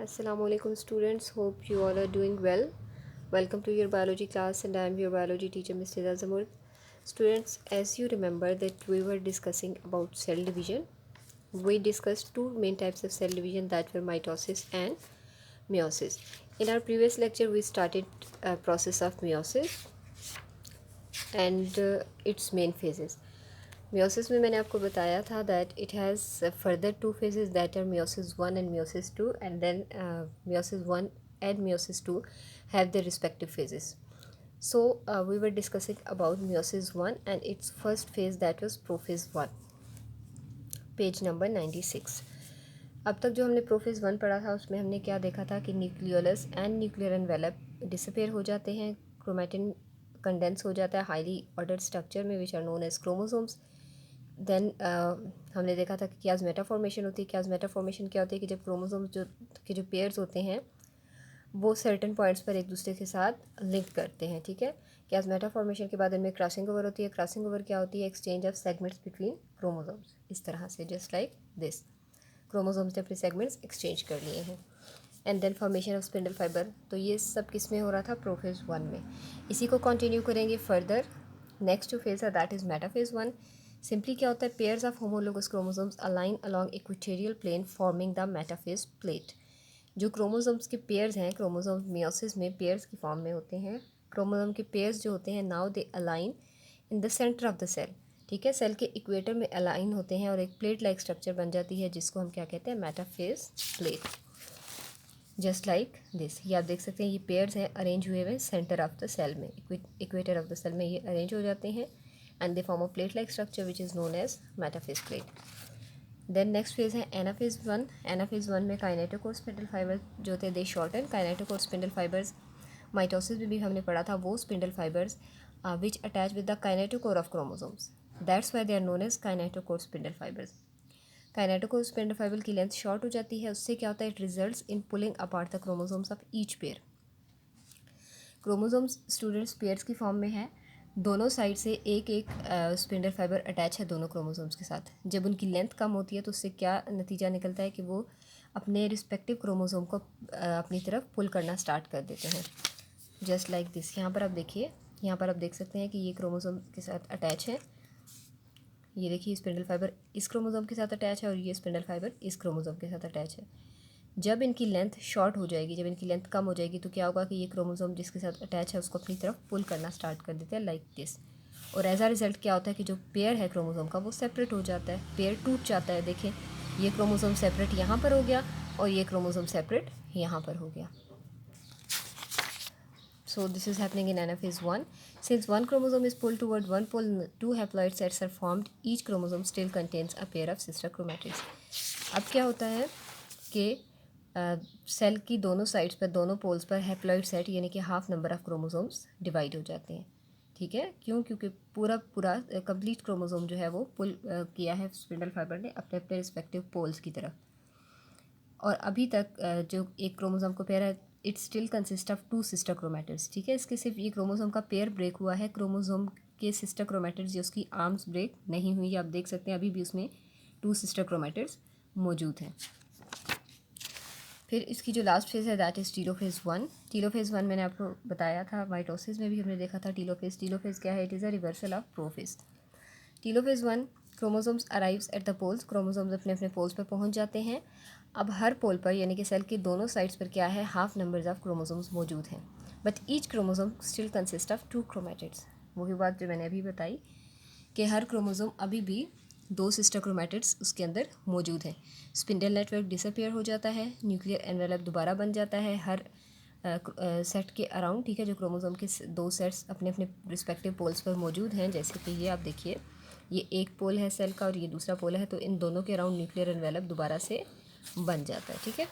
Assalamualaikum students, hope you all are doing well. Welcome to your biology class and I am your biology teacher Mr. Azamur. Students, as you remember that we were discussing about cell division. We discussed two main types of cell division that were mitosis and meiosis. In our previous lecture we started a process of meiosis and its main phases. Meiosis में मैंने आपको बताया था that it has further two phases that are meiosis 1 and meiosis 2 and then meiosis 1 and meiosis 2 have their respective phases. So we were discussing about meiosis 1 and its first phase that was prophase 1. Page number 96. अब तक जो हमने prophase 1 पढ़ा था उसमें हमने क्या देखा था कि nucleolus and nuclear envelope disappear हो जाते हैं, क्रोमेटिन कंडेंस हो जाता है हाईली ऑर्डर्ड स्ट्रक्चर में which are known as chromosomes. Then हमने देखा था कि क्याज़मेटा फॉर्मेशन होती है. क्याज़मेटा फॉर्मेशन क्या होती है कि जब क्रोमोसोम्स जो पेयर्स होते हैं वो सर्टन पॉइंट्स पर एक दूसरे के साथ लिंक करते हैं. ठीक है, क्याज़मेटा फॉर्मेशन के बाद इनमें क्रॉसिंग ओवर होती है. क्रॉसिंग ओवर क्या होती है? Exchange of segments between chromosomes. इस तरह से जस्ट लाइक दिस क्रोमोसोम्स ने अपने सेगमेंट्स एक्सचेंज कर लिए हैं. And then formation of spindle fibre. तो ये सब किस में हो रहा था? प्रोफेज 1 में. इसी को कंटिन्यू करेंगे फर्दर. नेक्स्ट जो फेज है दैट इज़ मेटाफेज 1. सिंपली क्या होता है? Pairs of homologous chromosomes align along equatorial plane forming the metaphase plate. जो क्रोमोसोम्स के पेयर्स हैं, क्रोमोसोम मियोसिस में पेयर्स की फॉर्म में होते हैं. क्रोमोसोम के पेयर्स जो होते हैं now they align in the centre of the cell. ठीक है, सेल के इक्वेटर में अलाइन होते हैं और एक प्लेट लाइक स्ट्रक्चर बन जाती है जिसको हम क्या कहते हैं? Metaphase plate. Just like this. ये आप देख सकते हैं, ये पेयर्स हैं अरेंज हुए हुए सेंटर ऑफ द सेल में, इक्वेटर ऑफ द सेल में ये अरेंज हो जाते हैं and they form a plate like structure which is known as metaphase plate. Then next phase है एनाफेज 1. एनाफेज 1 में काइनेटोकोर स्पिंडल फाइबर जो थे they shorten. Kinetochore spindle fibres mitosis में भी हमने पढ़ा था वो spindle fibres which attach with the kinetochore of chromosomes. That's why they are known as kinetochore spindle fibres. Kinetochore spindle fibre की लेंथ शॉर्ट हो जाती है. उससे क्या होता है? It results in pulling apart the chromosomes of each pair. Chromosomes students pairs की form में है. दोनों साइड से एक एक स्पिंडल फाइबर अटैच है दोनों क्रोमोसोम्स के साथ. जब उनकी लेंथ कम होती है तो उससे क्या नतीजा निकलता है कि वो अपने रिस्पेक्टिव क्रोमोसोम को अपनी तरफ पुल करना स्टार्ट कर देते हैं. Just like this. यहाँ पर आप देखिए, यहाँ पर आप देख सकते हैं कि ये क्रोमोसोम के साथ अटैच है. ये देखिए स्पिंडल फाइबर इस क्रोमोसोम के साथ अटैच है और ये स्पिंडल फाइबर इस क्रोमोसोम के साथ अटैच है. जब इनकी लेंथ शॉर्ट हो जाएगी, जब इनकी लेंथ कम हो जाएगी तो क्या होगा कि ये क्रोमोसोम जिसके साथ अटैच है उसको अपनी तरफ पुल करना स्टार्ट कर देते हैं लाइक दिस. और एज अ रिजल्ट क्या होता है कि जो पेयर है क्रोमोसोम का वो सेपरेट हो जाता है, पेयर टूट जाता है. देखें, ये क्रोमोसोम सेपरेट यहाँ पर हो गया और ये क्रोमोसोम सेपरेट यहाँ पर हो गया. So this is happening in anaphase 1. Since one chromosome is pulled toward one pole, two haploid sets are formed. Each chromosome still contains a pair of sister chromatids. अब क्या होता है कि सेल की दोनों साइड्स पर, दोनों पोल्स पर हैप्लॉइड सेट यानी कि half number of chromosomes divide हो जाते हैं. ठीक है, क्यों? क्योंकि पूरा कंप्लीट क्रोमोसोम जो है वो पुल किया है स्पिंडल फाइबर ने अपने अपने रिस्पेक्टिव पोल्स की तरफ. और अभी तक जो एक क्रोमोसोम को पेयर है it still consist of two sister chromatids. ठीक है, इसके सिर्फ ये क्रोमोसोम का पेयर ब्रेक हुआ है, क्रोमोसोम के सिस्टर क्रोमेटिड्स जो उसकी आर्म्स ब्रेक नहीं हुई. आप देख सकते हैं अभी भी उसमें टू सिस्टर क्रोमेटिड्स मौजूद हैं. फिर इसकी जो लास्ट फेज़ है दैट इज़ टीलोफेज़ 1. टीलोफेज़ 1 मैंने आपको बताया था, माइटोसिस में भी हमने देखा था टीलोफेज़. टीलोफेज़ क्या है? It is a reversal of prophase. Telophase 1 chromosomes arrives at the poles. Chromosomes अपने अपने पोल्स पर पहुंच जाते हैं. अब हर पोल पर यानी कि सेल के दोनों साइड्स पर क्या है? हाफ नंबर्स ऑफ क्रोमोसोम्स मौजूद हैं. But each chromosome still consist of two chromatids. वही बात जो मैंने अभी बताई कि हर क्रोमोसोम अभी भी दो सिस्टर क्रोमेटिड्स उसके अंदर मौजूद हैं. स्पिंडल नेटवर्क डिसअपियर हो जाता है, न्यूक्लियर एनवेलप दोबारा बन जाता है हर सेट के अराउंड. ठीक है, जो क्रोमोसोम के दो सेट्स अपने अपने रिस्पेक्टिव पोल्स पर मौजूद हैं. जैसे कि ये आप देखिए, ये एक पोल है सेल का और ये दूसरा पोल है, तो इन दोनों के अराउंड न्यूक्लियर एनवेलप दोबारा से बन जाता है. ठीक है,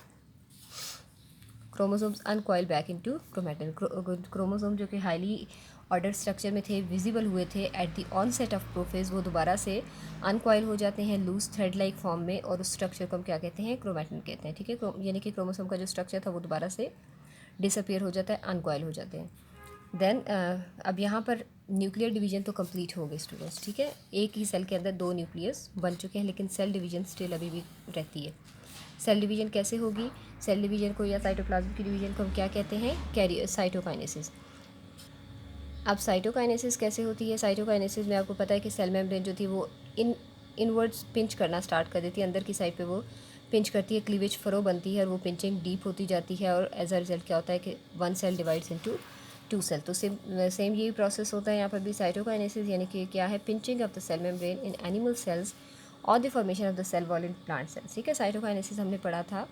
chromosomes uncoil back into chromatin. Chromosome जो कि हाईली ऑर्डर स्ट्रक्चर में थे, विजिबल हुए थे at the onset of prophase, वो दोबारा से अनकॉइल हो जाते हैं लूज थ्रेड लाइक फॉर्म में और उस स्ट्रक्चर को हम क्या कहते हैं? क्रोमेटिन कहते हैं. ठीक है, यानी कि क्रोमोसोम का जो स्ट्रक्चर था वो दोबारा से डिसअपियर हो जाता है, अनकॉइल हो जाते हैं. देन अब यहाँ पर न्यूक्लियर डिवीजन तो कंप्लीट हो गई स्टूडेंट्स. ठीक है, एक ही सेल के अंदर दो न्यूक्लियस बन चुके हैं लेकिन सेल डिवीजन स्टिल अभी भी रहती है. सेल डिवीजन कैसे होगी? सेल डिवीजन को या साइटोप्लाज्म की डिवीजन को हम क्या कहते हैं? Career cytokinesis. अब साइटोकाइनेसिस कैसे होती है? साइटोकाइनेसिस में आपको पता है कि सेल मेम्ब्रेन जो थी वो इनवर्ड्स पिंच करना स्टार्ट कर देती है, अंदर की साइड पे वो पिंच करती है, क्लीवेज फरो बनती है और वो पिंचिंग डीप होती जाती है और एज अ रिजल्ट क्या होता है कि one cell divides into two cell. तो सेम यही प्रोसेस होता है यहाँ पर भी साइटोकाइनेसिस, यानी कि क्या है? Pinching off the cell membrane in animal cells और the formation of the cell wall in plant cells. ठीक है, साइटोकाइनेसिस हमने पढ़ा था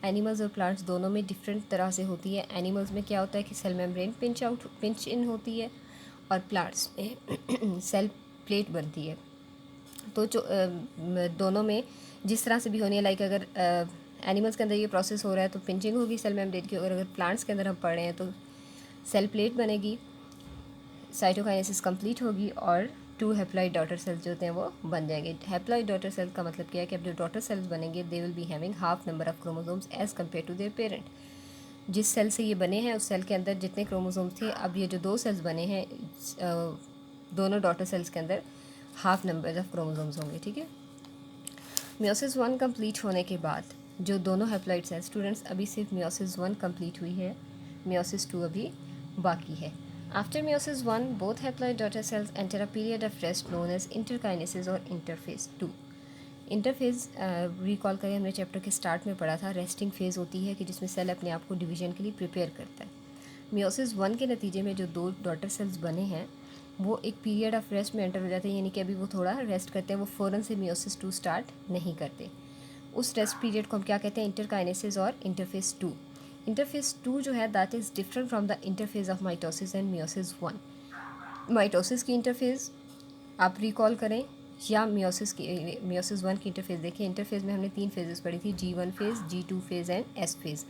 एनिमल्स और प्लांट्स दोनों में डिफरेंट तरह से होती है। एनिमल्स में क्या होता है कि सेल मेम्ब्रेन पिंच इन होती है और प्लांट्स में सेल प्लेट बनती है। तो जो दोनों में जिस तरह से भी होनी है, लाइक अगर एनिमल्स के अंदर ये प्रोसेस हो रहा है तो पिंचिंग होगी सेल मेम्ब्रेन की, और अगर प्लांट्स के अंदर हम पढ़ रहे हैं तो सेल प्लेट बनेगी, साइटोकाइनेसिस कंप्लीट होगी और 2 हैप्लॉइड डॉटर सेल्स जो होते हैं वो बन जाएंगे। हैप्लॉइड डॉटर सेल्स का मतलब क्या है कि अब जो डॉटर सेल्स बनेंगे they will be having half number of chromosomes as compare to their parent. जिस सेल से ये बने हैं उस सेल के अंदर जितने क्रोमोसोम्स थे, अब ये जो 2 सेल्स बने हैं दोनों डॉटर सेल्स के अंदर हाफ नंबर ऑफ क्रोमोसोम्स होंगे। ठीक है, मियोसिस 1 कंप्लीट होने के बाद जो दोनों हैप्लॉइड सेल्स, स्टूडेंट्स अभी सिर्फ मियोसिस 1 कंप्लीट हुई है, मियोसिस 2 अभी बाकी है। After meiosis 1 both haploid daughter cells enter a period of rest known as interkinesis और इंटरफेज 2। इंटरफेज रिकॉल करें, हमने चैप्टर के स्टार्ट में पढ़ा था, रेस्टिंग फेज़ होती है कि जिसमें सेल अपने आप को डिवीजन के लिए प्रिपेयर करता है। मियोसिस 1 के नतीजे में जो 2 डॉटर सेल्स बने हैं वो एक पीरियड ऑफ रेस्ट में एंटर हो जाते हैं, यानी कि अभी वो थोड़ा रेस्ट करते हैं, वो फ़ौरन से मियोसिस 2 स्टार्ट नहीं करते। उस रेस्ट पीरियड को हम क्या कहते हैं? इंटरकाइनेसिस और इंटरफेज 2। इंटरफेज 2 जो है that is different from the interphase of mitosis and meiosis 1। Mitosis की इंटरफेज आप रिकॉल करें या मियोसिस 1 की इंटरफेज देखें। इंटरफेज में हमने 3 फेजेस पढ़ी थी, G1 phase, G2 phase and S phase.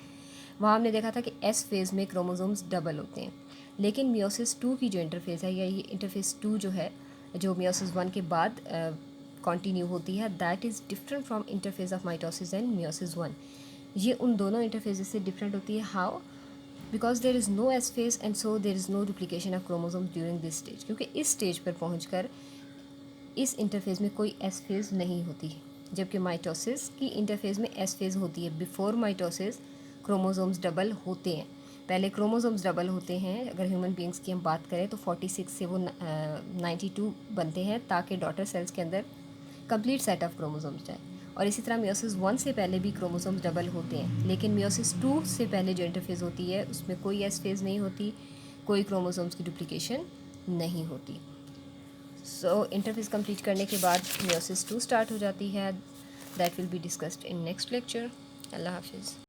वहाँ हमने देखा था कि S फेज़ में क्रोमोसोम्स डबल होते हैं, लेकिन मियोसिस 2 की जो इंटरफेज़ है या ये इंटरफेज 2 जो है जो मियोसिस 1 के बाद कंटिन्यू होती है, that is different from interphase of mitosis and meiosis 1। ये उन दोनों इंटरफेजेस से डिफरेंट होती है। How? Because there is no S phase and so there is no duplication of chromosomes during this stage, क्योंकि इस स्टेज पर पहुँच इस इंटरफेज़ में कोई S फेज़ नहीं होती, जबकि माइटोसिस की इंटरफेज़ में S फेज़ होती है। बिफोर माइटोसिस क्रोमोसोम्स डबल होते हैं, पहले क्रोमोसोम्स डबल होते हैं। अगर ह्यूमन बींग्स की हम बात करें तो 46 से वो 92 बनते हैं ताकि डॉटर सेल्स के अंदर कंप्लीट सेट ऑफ क्रोमोसोम्स जाए। और इसी तरह मियोसिस 1 से पहले भी क्रोमोसोम्स डबल होते हैं, लेकिन मियोसिस 2 से पहले जो इंटरफेज़ होती है उसमें कोई S फेज़ नहीं होती, कोई क्रोमोसोम्स की डुप्लीकेशन नहीं होती। सो इंटरफेस कंप्लीट करने के बाद मियोसिस 2 स्टार्ट हो जाती है। That will be discussed in next lecture. अल्लाह हाफिज़।